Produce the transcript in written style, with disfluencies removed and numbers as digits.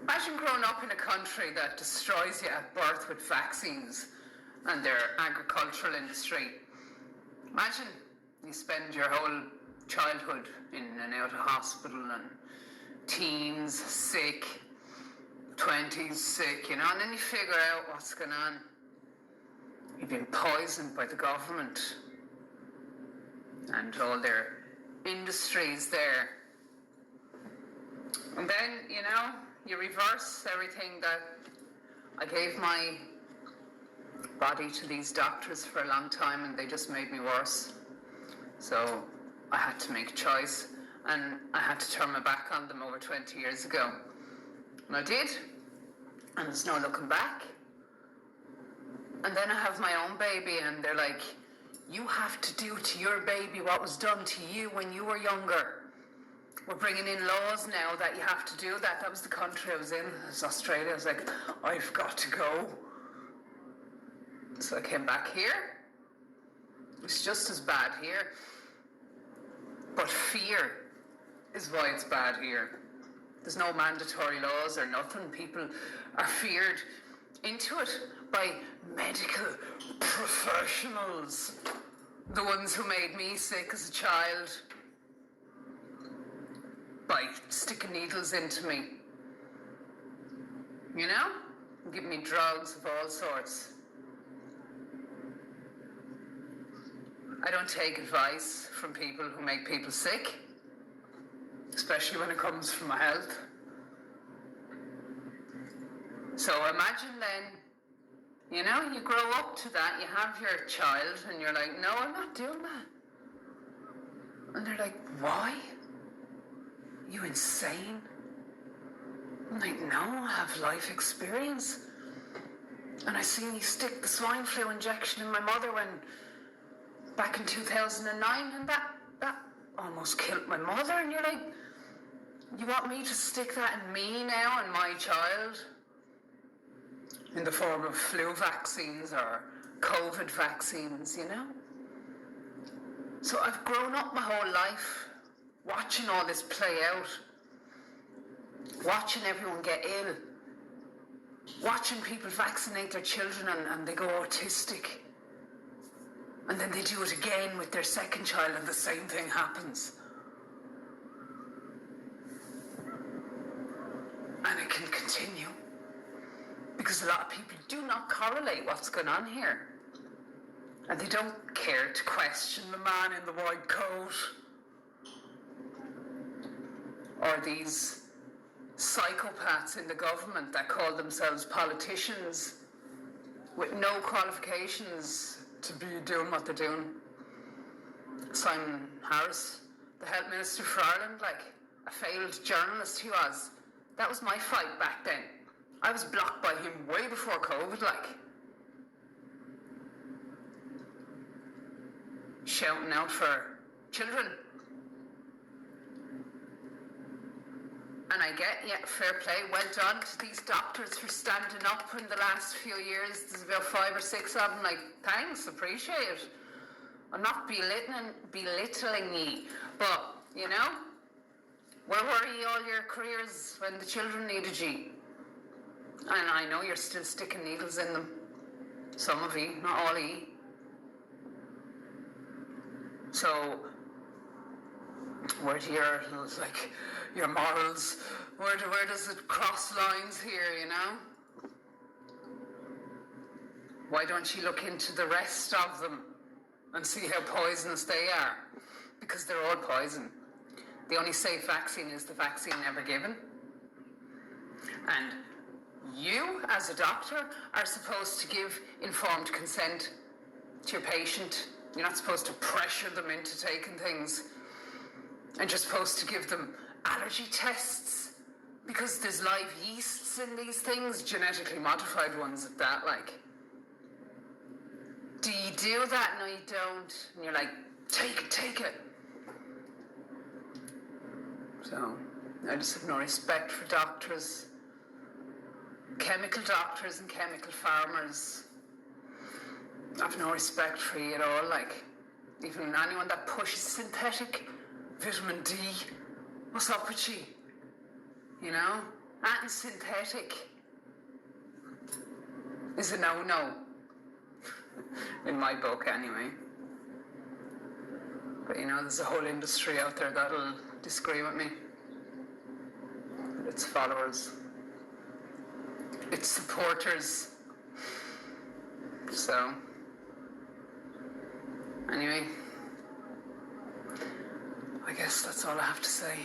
Imagine growing up in a country that destroys you at birth with vaccines and their agricultural industry. Imagine you spend your whole childhood in and out of hospital and teens sick, 20s sick, and then you figure out what's going on. You've been poisoned by the government and all their industries there. And then, you reverse everything that I gave my body to these doctors for a long time, and they just made me worse. So I had to make a choice, and I had to turn my back on them over 20 years ago. And I did, and there's no looking back. And then I have my own baby, and they're like, you have to do to your baby what was done to you when you were younger. We're bringing in laws now that you have to do that. That was the country I was in. It was Australia. I was like, I've got to go. So I came back here. It's just as bad here. But fear is why it's bad here. There's no mandatory laws or nothing. People are feared into it by medical professionals. The ones who made me sick as a child by sticking needles into me. Giving me drugs of all sorts. I don't take advice from people who make people sick, especially when it comes from my health. So imagine then, you grow up to that, you have your child, and you're like, no, I'm not doing that. And they're like, why? You insane? I'm like, no, I have life experience. And I seen you stick the swine flu injection in my mother back in 2009, and that almost killed my mother. And you're like, you want me to stick that in me now and my child? In the form of flu vaccines or COVID vaccines, So I've grown up my whole life watching all this play out, watching everyone get ill, watching people vaccinate their children and they go autistic. And then they do it again with their second child and the same thing happens. And it can continue. Because a lot of people do not correlate what's going on here. And they don't care to question the man in the white coat or these psychopaths in the government that call themselves politicians with no qualifications to be doing what they're doing. Simon Harris, the Health Minister for Ireland, like a failed journalist he was. That was my fight back then. I was blocked by him way before COVID, shouting out for children. And I get, fair play, went on to these doctors for standing up in the last few years. There's about 5 or 6 of them, thanks, appreciate it. I'm not belittling ye, but, where were ye all your careers when the children needed ye? And I know you're still sticking needles in them. Some of ye, not all of ye. So, where do your morals, where does it cross lines here, Why don't you look into the rest of them and see how poisonous they are? Because they're all poison. The only safe vaccine is the vaccine never given. And you, as a doctor, are supposed to give informed consent to your patient. You're not supposed to pressure them into taking things. And you're supposed to give them allergy tests because there's live yeasts in these things, genetically modified ones at that, Do you do that? No, you don't. And you're like, take it. So, I just have no respect for doctors, chemical doctors and chemical farmers. I have no respect for you at all, even anyone that pushes synthetic vitamin D. What's up with you? And synthetic is a no-no. In my book, anyway. But you know, there's a whole industry out there that'll disagree with me. Its followers, its supporters. So, anyway, I guess that's all I have to say.